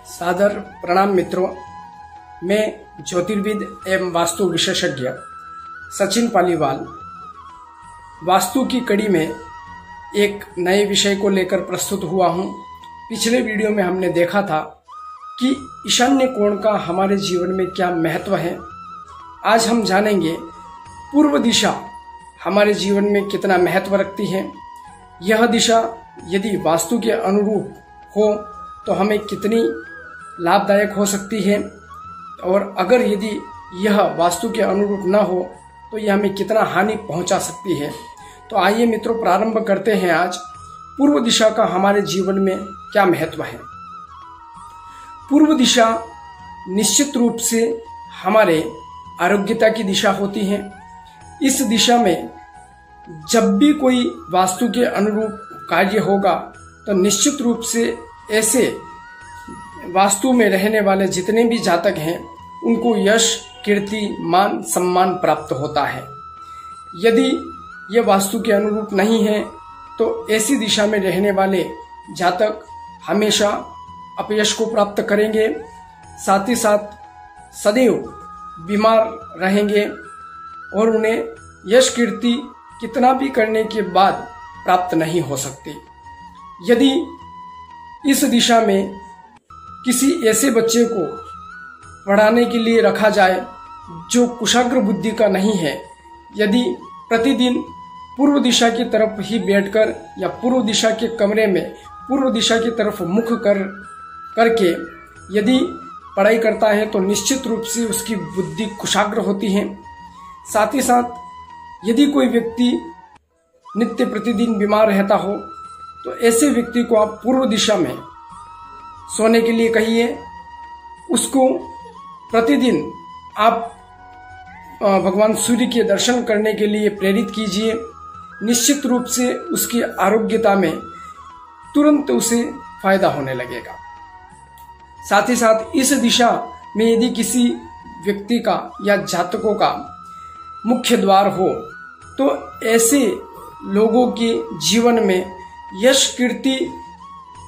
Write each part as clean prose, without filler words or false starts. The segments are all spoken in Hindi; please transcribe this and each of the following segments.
सादर प्रणाम मित्रों। मैं ज्योतिर्विद एवं वास्तु विशेषज्ञ सचिन पालीवाल वास्तु की कड़ी में एक नए विषय को लेकर प्रस्तुत हुआ हूं। पिछले वीडियो में हमने देखा था कि ईशान्य कोण का हमारे जीवन में क्या महत्व है। आज हम जानेंगे पूर्व दिशा हमारे जीवन में कितना महत्व रखती है। यह दिशा यदि वास्तु के अनुरूप हो तो हमें कितनी लाभदायक हो सकती है, और अगर यदि यह वास्तु के अनुरूप न हो तो यह हमें कितना हानि पहुंचा सकती है। तो आइए मित्रों, प्रारंभ करते हैं आज पूर्व दिशा का हमारे जीवन में क्या महत्व है। पूर्व दिशा निश्चित रूप से हमारे आरोग्यता की दिशा होती है। इस दिशा में जब भी कोई वास्तु के अनुरूप कार्य होगा तो निश्चित रूप से ऐसे वास्तु में रहने वाले जितने भी जातक हैं उनको यश, कीर्ति, मान, सम्मान प्राप्त होता है। यदि यह वास्तु के अनुरूप नहीं है तो ऐसी दिशा में रहने वाले जातक हमेशा अपयश को प्राप्त करेंगे, साथ ही साथ सदैव बीमार रहेंगे और उन्हें यश, कीर्ति कितना भी करने के बाद प्राप्त नहीं हो सकती। यदि इस दिशा में किसी ऐसे बच्चे को पढ़ाने के लिए रखा जाए जो कुशाग्र बुद्धि का नहीं है, यदि प्रतिदिन पूर्व दिशा की तरफ ही बैठकर या पूर्व दिशा के कमरे में पूर्व दिशा की तरफ मुख करके यदि पढ़ाई करता है तो निश्चित रूप से उसकी बुद्धि कुशाग्र होती है। साथ ही साथ यदि कोई व्यक्ति नित्य प्रतिदिन बीमार रहता हो तो ऐसे व्यक्ति को आप पूर्व दिशा में सोने के लिए कहिए। उसको प्रतिदिन आप भगवान सूर्य के दर्शन करने के लिए प्रेरित कीजिए। निश्चित रूप से उसकी आरोग्यता में तुरंत उसे फायदा होने लगेगा। साथ ही साथ इस दिशा में यदि किसी व्यक्ति का या जातकों का मुख्य द्वार हो तो ऐसे लोगों के जीवन में यश, कीर्ति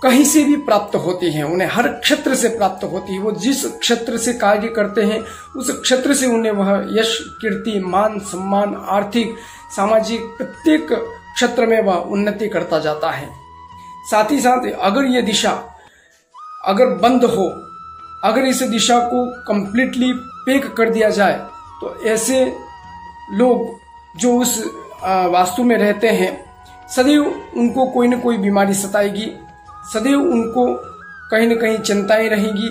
कहीं से भी प्राप्त होती है। उन्हें हर क्षेत्र से प्राप्त होती है। वो जिस क्षेत्र से कार्य करते हैं उस क्षेत्र से उन्हें वह यश, कीर्ति, मान, सम्मान, आर्थिक, सामाजिक प्रत्येक क्षेत्र में वह उन्नति करता जाता है। साथ ही साथ अगर ये दिशा अगर बंद हो, अगर इस दिशा को कंप्लीटली पैक कर दिया जाए तो ऐसे लोग जो उस वास्तु में रहते हैं सदैव उनको कोई न कोई बीमारी सताएगी, सदैव उनको कहीं न कहीं चिंताएं रहेंगी,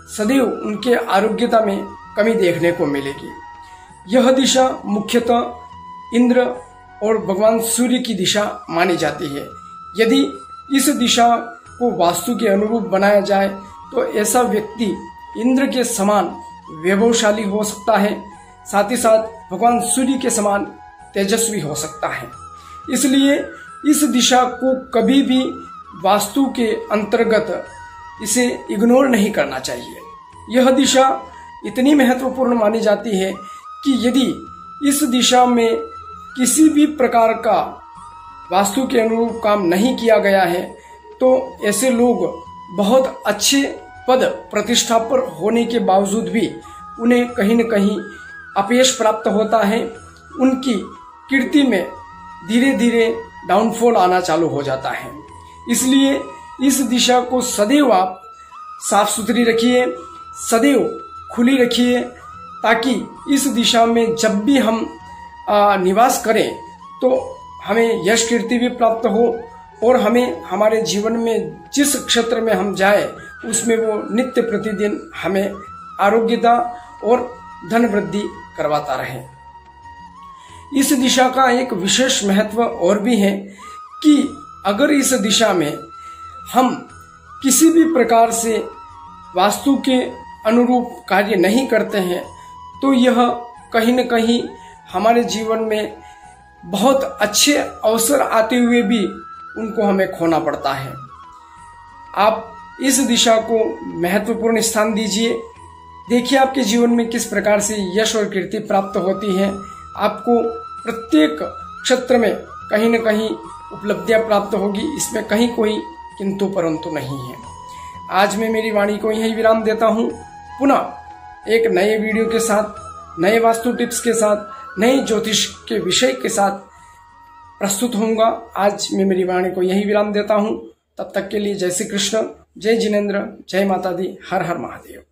सदैव उनके आरोग्यता में कमी देखने को मिलेगी। यह दिशा मुख्यतः इंद्र और भगवान सूर्य की दिशा मानी जाती है। यदि इस दिशा को वास्तु के अनुरूप बनाया जाए तो ऐसा व्यक्ति इंद्र के समान वैभवशाली हो सकता है, साथ ही साथ भगवान सूर्य के समान तेजस्वी हो सकता है। इसलिए इस दिशा को कभी भी वास्तु के अंतर्गत इसे इग्नोर नहीं करना चाहिए। यह दिशा इतनी महत्वपूर्ण मानी जाती है कि यदि इस दिशा में किसी भी प्रकार का वास्तु के अनुरूप काम नहीं किया गया है तो ऐसे लोग बहुत अच्छे पद प्रतिष्ठा पर होने के बावजूद भी उन्हें कहीं न कहीं अपयश प्राप्त होता है। उनकी कीर्ति में धीरे धीरे डाउनफॉल आना चालू हो जाता है। इसलिए इस दिशा को सदैव आप साफ सुथरी रखिए, सदैव खुली रखिए, ताकि इस दिशा में जब भी हम निवास करें तो हमें यश, कीर्ति भी प्राप्त हो और हमें हमारे जीवन में जिस क्षेत्र में हम जाए उसमें वो नित्य प्रतिदिन हमें आरोग्यता और धन वृद्धि करवाता रहे। इस दिशा का एक विशेष महत्व और भी है कि अगर इस दिशा में हम किसी भी प्रकार से वास्तु के अनुरूप कार्य नहीं करते हैं तो यह कहीं न कहीं हमारे जीवन में बहुत अच्छे अवसर आते हुए भी उनको हमें खोना पड़ता है। आप इस दिशा को महत्वपूर्ण स्थान दीजिए। देखिए आपके जीवन में किस प्रकार से यश और कीर्ति प्राप्त होती है। आपको प्रत्येक क्षेत्र में कहीं न कहीं उपलब्धियां प्राप्त होगी, इसमें कहीं कोई किंतु परंतु नहीं है। आज मैं मेरी वाणी को यही विराम देता हूँ। पुनः एक नए वीडियो के साथ, नए वास्तु टिप्स के साथ, नए ज्योतिष के विषय के साथ प्रस्तुत होऊंगा। आज मैं मेरी वाणी को यही विराम देता हूँ। तब तक के लिए जय श्री कृष्ण, जय जिनेन्द्र, जय माता दी, हर हर महादेव।